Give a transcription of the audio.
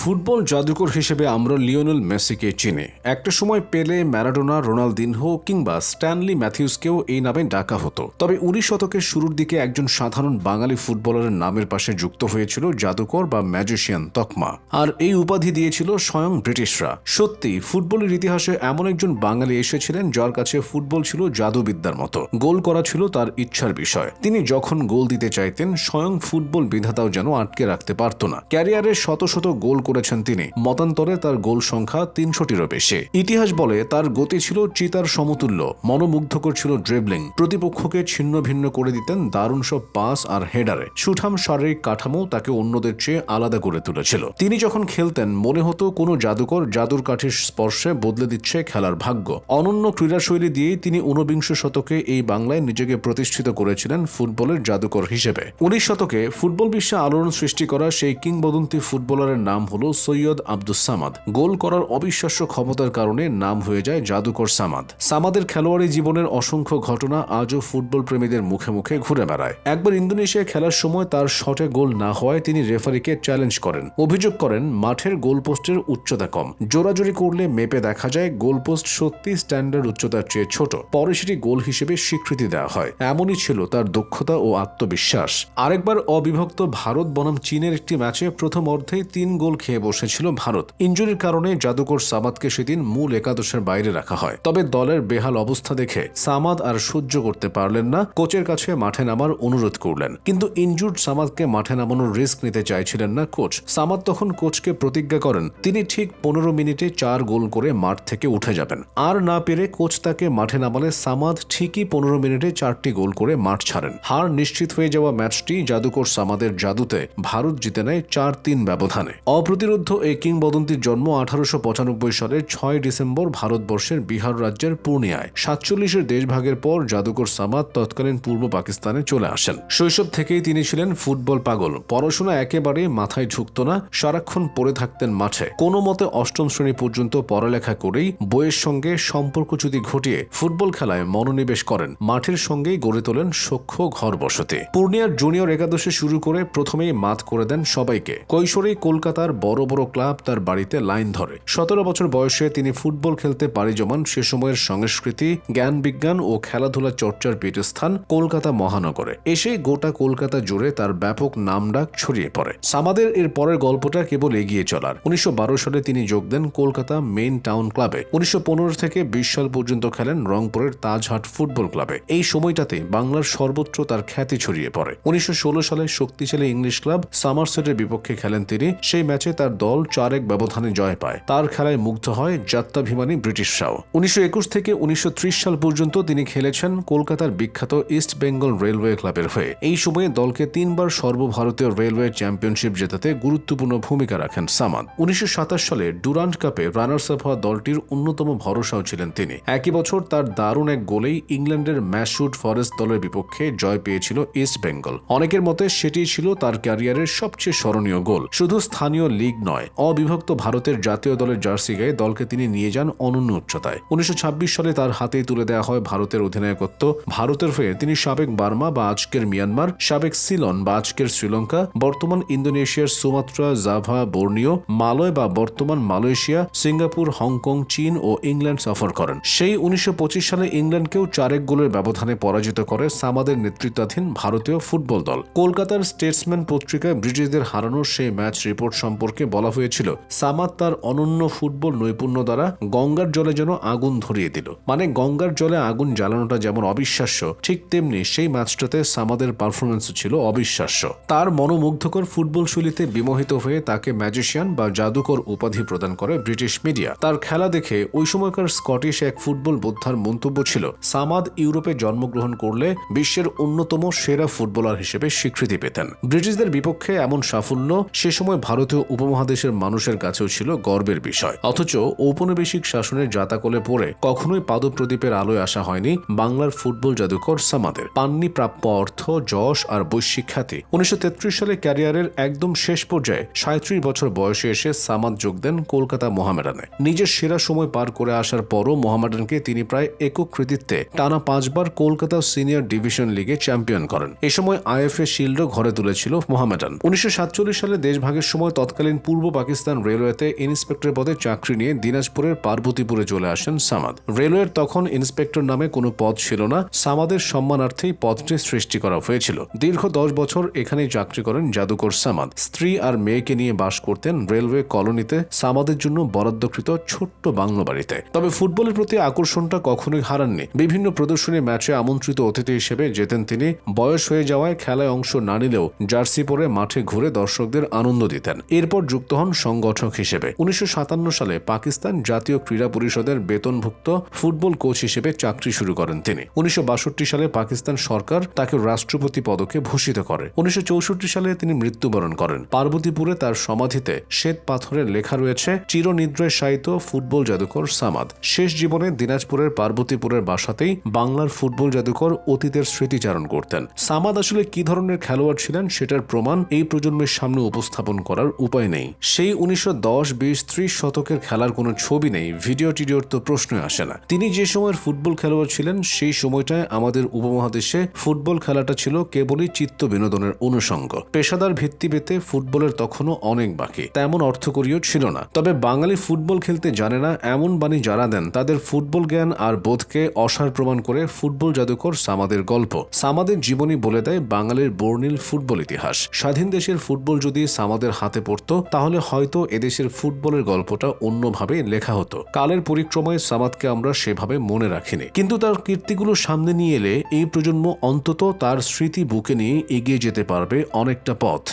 Football জাদুকর হিসেবে আমরা লিওনেল মেসিকে চিনি। একটা সময় পেলে, ম্যারাডোনা, রোনালদিনহো কিংবা স্ট্যানলি ম্যাথিউসকেও এই নামে ডাকা হতো। তবে 19 শতকের শুরুর দিকে একজন সাধারণ বাঙালি ফুটবলারের নামের পাশে যুক্ত হয়েছিল জাদুকর বা ম্যাজিশিয়ান তকমা, আর এই উপাধি দিয়েছিল স্বয়ং ব্রিটিশরা। সত্যি ফুটবলের ইতিহাসে এমন একজন বাঙালি এসেছিলেন যার কাছে ফুটবল ছিল জাদুবিদ্যার মতো। গোল করা ছিল তার ইচ্ছার বিষয়। তিনি যখন গোল দিতে চাইতেন, স্বয়ং ফুটবল বিধাতাও যেন আটকে রাখতে পারত না। ক্যারিয়ারে শত শত গোল করেছেন তিনি। মতান্তরে তার গোল সংখ্যা 300টিরও বেশি। ইতিহাস বলে তার গতি ছিল চিতার সমতুল্য, মনোমুগ্ধকর ছিল ড্রিবলিং, প্রতিপক্ষকে ছিন্ন ভিন্ন করে দিতেন দারুণ সব পাস আর হেডারে। সুঠাম শারীরিক কাঠামো তাকে অন্যদের চেয়ে আলাদা করে তুলেছিল। তিনি যখন খেলতেন, মনে হতো কোনো জাদুকর জাদুর কাঠির স্পর্শে বদলে দিচ্ছে খেলার ভাগ্য। অনন্য ক্রীড়াশৈলী দিয়েই তিনি 19 শতকে এই বাংলায় নিজেকে প্রতিষ্ঠিত করেছিলেন ফুটবলের জাদুকর হিসেবে। 19 শতকে ফুটবল বিশ্বে আলোড়ন সৃষ্টি করা সেই কিংবদন্তি ফুটবলারের নাম হলো সৈয়দ আব্দুস সামাদ। গোল করার অবিশ্বাস্য ক্ষমতার কারণে নাম হয়ে যায় জাদুকর সামাদ। সামাদের খেলোয়াড়ি জীবনের অসংখ্য ঘটনা আজও ফুটবল প্রেমীদের মুখে মুখে ঘুরে বেড়ায়। একবার ইন্দোনেশিয়ায় খেলার সময় তার শটে গোল না হওয়ায় তিনি রেফারিকে চ্যালেঞ্জ করেন। অভিযোগ করেন মাঠের গোলপোস্টের উচ্চতা কম। জোরাজোরি করলে মেপে দেখা যায় গোলপোস্ট সত্যি স্ট্যান্ডার্ড উচ্চতার চেয়ে ছোট। পরে সেটি গোল হিসেবে স্বীকৃতি দেওয়া হয়। এমনই ছিল তার দক্ষতা ও আত্মবিশ্বাস। আরেকবার অবিভক্ত ভারত বনাম চীনের একটি ম্যাচে প্রথম অর্ধেই 3 গোল খেয়ে বসেছিল ভারত। ইনজুরির কারণে জাদুকর সামাদকে সেদিন মূল একাদশের বাইরে রাখা হয়। তবে দলের বেহাল অবস্থা দেখে সামাদ আর সহ্য করতে পারলেন না, কোচের কাছে মাঠে নামার অনুরোধ করলেন। কিন্তু ইনজুর্ড সামাদকে মাঠে নামানোর রিস্ক নিতে চাইছিলেন না কোচ। সামাদ তখন কোচকে প্রতিজ্ঞা করেন তিনি ঠিক 15 মিনিটে 4 গোল করে মাঠ থেকে উঠে যাবেন। আর না পেরে কোচ তাকে মাঠে নামালে সামাদ ঠিকই 15 মিনিটে 4টি গোল করে মাঠ ছাড়েন। হার নিশ্চিত হয়ে যাওয়া ম্যাচটি জাদুকর সামাদের জাদুতে ভারত জিতে নেয় 4-3 ব্যবধানে। অপ্রতিরোধ্য এই কিংবদন্তির জন্ম 1895 সালের 6 ডিসেম্বর ভারতবর্ষের বিহার রাজ্যের পূর্ণিয়ায়। 47-এর দেশভাগের পর জাদুকর সামাদ তৎকালীন পূর্ব পাকিস্তানে চলে আসেন। শৈশব থেকেই তিনি ছিলেন ফুটবল পাগল। পড়াশোনা একেবারে মাথায় ঢুকত না, সারাক্ষণ পড়ে থাকতেন মাঠে। কোনো মতে 8ম শ্রেণী পর্যন্ত পড়ালেখা করেই বইয়ের সঙ্গে সম্পর্কচ্যুতি ঘটিয়ে ফুটবল খেলায় মনোনিবেশ করেন। মাঠের সঙ্গেই গড়ে তোলেন সখ্য ঘর বসতি। পূর্ণিয়ার জুনিয়র একাদশে শুরু করে প্রথমেই মাত করে দেন সবাইকে। কৈশোরেই কলকাতার বড় বড় ক্লাব তার বাড়িতে লাইন ধরে। 17 বছর বয়সে তিনি ফুটবল খেলতে পাড়ি জমান সে সময়ের সংস্কৃতি, জ্ঞান বিজ্ঞান ও খেলাধুলা চর্চার পীঠস্থান কলকাতা মহানগরে। এসে গোটা কলকাতা জুড়ে তার ব্যাপক নামডাক ছড়িয়ে পড়ে। সামাদের এর পরের গল্পটা কেবল এগিয়ে চলার। 1912 সালে তিনি যোগ দেন কলকাতা মেইন টাউন ক্লাবে। 1915 থেকে 20 সাল পর্যন্ত খেলেন রংপুরের তাজহাট ফুটবল ক্লাবে। এই সময়টাতে বাংলার সর্বত্র তার খ্যাতি ছড়িয়ে পড়ে। 1916 সালে শক্তিশালী ইংলিশ ক্লাব সামারসেটের বিপক্ষে খেলেন তিনি। সেই ম্যাচে তার দল 4-1 ব্যবধানে জয় পায়। তার খেলায় মুগ্ধ হয় যাত্রাভিমানী ব্রিটিশরাও। 1921 থেকে 1930 সাল পর্যন্ত তিনি খেলেছেন কলকাতার বিখ্যাত ইস্ট বেঙ্গল রেলওয়ে ক্লাবের হয়ে। এই সময়ে দলকে 3 বার সর্বভারতীয় রেলওয়ে চ্যাম্পিয়নশিপ জেতাতে গুরুত্বপূর্ণ ভূমিকা রাখেন সামাদ। 1927 সালে ডুরান্ট কাপে রানার্স আপ হওয়া দলটির অন্যতম ভরসাও ছিলেন তিনি। একই বছর তার দারুণ এক গোলেই ইংল্যান্ডের ম্যাশউড ফরেস্ট দলের বিপক্ষে জয় পেয়েছিল ইস্ট বেঙ্গল। অনেকের মতে সেটি ছিল তার ক্যারিয়ারের সবচেয়ে স্মরণীয় গোল। শুধু স্থানীয় লিগ নয়, অবিভক্ত ভারতের জাতীয় দলের জার্সি গায়ে দলকে তিনি নিয়ে যান অনন্য উচ্চতায়। 1926 সালে তার হাতেই তুলে দেওয়া হয় ভারতের অধিনায়কত্ব। ভারতের হয়ে তিনি সাবেক বার্মা বা আজকের মিয়ানমার, সাবেক সিলন বা আজকের শ্রীলঙ্কা, বর্তমান ইন্দোনেশিয়ার সুমাত্রা, জাভা, বোর্নিও, মালয় বা বর্তমান মালয়েশিয়া, সিঙ্গাপুর, হংকং, চীন ও ইংল্যান্ড সফর করেন। সেই 1925 সালে ইংল্যান্ডকেও 4-1 গোলের ব্যবধানে পরাজিত করে সামাদের নেতৃত্বাধীন ভারতীয় ফুটবল দল। কলকাতার স্টেটসম্যান পত্রিকায় ব্রিটিশদের হারানোর সেই ম্যাচ রিপোর্ট সম্পর্কে বলা হয়েছিল, সামাদ তার অনন্য ফুটবল নৈপুণ্য দ্বারা গঙ্গার জলে যেন আগুন ধরিয়ে দিল। মানে গঙ্গার জলে আগুন জ্বালানোটা যেমন অবিশ্বাস্য, ঠিক তেমনি সেই ম্যাচটাতে সামাদের পারফরমেন্স ছিল অবিশ্বাস্য। তার মনোমুগ্ধকর ফুটবল শৈলীতে বিমোহিত হয়ে তাকে ম্যাজিশিয়ান বা জাদুকর উপাধি প্রদান করে ব্রিটিশ মিডিয়া। তার খেলা দেখে ওই সময়কার স্কটিশ এক ফুটবল বোদ্ধার মন্তব্য ছিল, সামাদ ইউরোপে জন্মগ্রহণ করলে বিশ্বের অন্যতম সেরা ফুটবলার হিসেবে স্বীকৃতি পেতেন। ব্রিটিশদের বিপক্ষে এমন সাফল্য সে সময় ভারতীয় উপমহাদেশের মানুষের কাছেও ছিল গর্বের বিষয়। অথচ ঔপনিবেশিক শাসনের জাতাকলে পড়ে কখনোই পাদপ্রদীপের আলোয় আসা হয়নি বাংলার ফুটবল জাদুকর সামাদের। পাননি প্রাপ্য অর্থ, যশ আর বৈশ্বিক খ্যাতি। 1933 সালে ক্যারিয়ারের একদম শেষ পর্যায়ে 37 বছর বয়সে এসে সামাদ যোগ দেন কলকাতা মোহামেডানে। নিজের সেরা সময় পার করে আসার পরও মোহামেডানকে তিনি প্রায় একক কৃতিত্বে টানা 5 বার কলকাতা সিনিয়র ডিভিশন লিগে চ্যাম্পিয়ন করেন। এ সময় আইএফএ শিল্ডও ঘরে তুলেছিল মোহামেডান। 1947 সালে দেশভাগের সময় তৎকালীন একদিন পূর্ব পাকিস্তান রেলওয়েতে ইন্সপেক্টর পদে চাকরি নিয়ে দিনাজপুরের পার্বতীপুরে চলে আসেন সামাদ। রেলওয়ের তখন ইন্সপেক্টর নামে কোনো পদ ছিল না, সামাদের সম্মানার্থেই পদটি সৃষ্টি করা হয়েছিল। দীর্ঘ 10 বছর এখানেই চাকরি করেন জাদুকর সামাদ। স্ত্রী আর মেয়েকে নিয়ে বাস করতেন রেলওয়ে কলোনিতে সামাদের জন্য বরাদ্দকৃত ছোট্ট বাংলো বাড়িতে। তবে ফুটবলের প্রতি আকর্ষণটা কখনোই হারাননি। বিভিন্ন প্রদর্শনী ম্যাচে আমন্ত্রিত অতিথি হিসেবে যেতেন তিনি। বয়স হয়ে যাওয়ায় খেলায় অংশ না নিলেও জার্সি পরে মাঠে ঘুরে দর্শকদের আনন্দ দিতেন। এরপর যুক্ত হন সংগঠক হিসেবে। 1957 সালে পাকিস্তান জাতীয় ক্রীড়া পরিষদের বেতনভুক্ত ফুটবল কোচ হিসেবে চাকরি শুরু করেন তিনি। 1962 সালে পাকিস্তান সরকার তাকে রাষ্ট্রপতি পদকে ভূষিত করে। 1964 সালে তিনি মৃত্যুবরণ করেন। পার্বতীপুরে তার সমাধিতে শ্বেত পাথরের লেখা রয়েছে, চিরনিদ্রায় শায়িত ফুটবল জাদুকর সামাদ। শেষ জীবনে দিনাজপুরের পার্বতীপুরের বাসাতেই বাংলার ফুটবল জাদুকর অতীতের স্মৃতিচারণ করতেন। সামাদ আসলে কি ধরনের খেলোয়াড় ছিলেন সেটার প্রমাণ এই প্রজন্মের সামনে উপস্থাপন করার উপায় নেই। সেই 1910, 20, 30 শতকের খেলার কোনো ছবি নেই, ভিডিও টিডিওর তো প্রশ্নই আসে না। তিনি যে সময়ের ফুটবল খেলোয়াড় ছিলেন সেই সময়টায় আমাদের উপমহাদেশে ফুটবল খেলাটা ছিল কেবলই চিত্ত বিনোদনের অনুষঙ্গ। পেশাদার ভিত্তি পেতে ফুটবলের তখনও অনেক বাকি, তেমন অর্থকরীয় ছিল না। তবে বাঙালি ফুটবল খেলতে জানে না এমন বাণী যারা দেন তাদের ফুটবল জ্ঞান আর বোধকে অসার প্রমাণ করে ফুটবল জাদুকর সামাদের গল্প। সামাদের জীবনী বলে দেয় বাঙালির বর্ণিল ফুটবল ইতিহাস। স্বাধীন দেশের ফুটবল যদি সামাদের হাতে পড়তো তাহলে হয়তো এদেশের ফুটবলের গল্পটা অন্যভাবে লেখা হতো। কালের পরিক্রমায় সামাদকে আমরা সেভাবে মনে রাখিনি, কিন্তু তার কীর্তিগুলো সামনে নিয়ে এলে এই প্রজন্ম অন্তত তার স্মৃতি বুকে নিয়ে এগিয়ে যেতে পারবে অনেকটা পথ।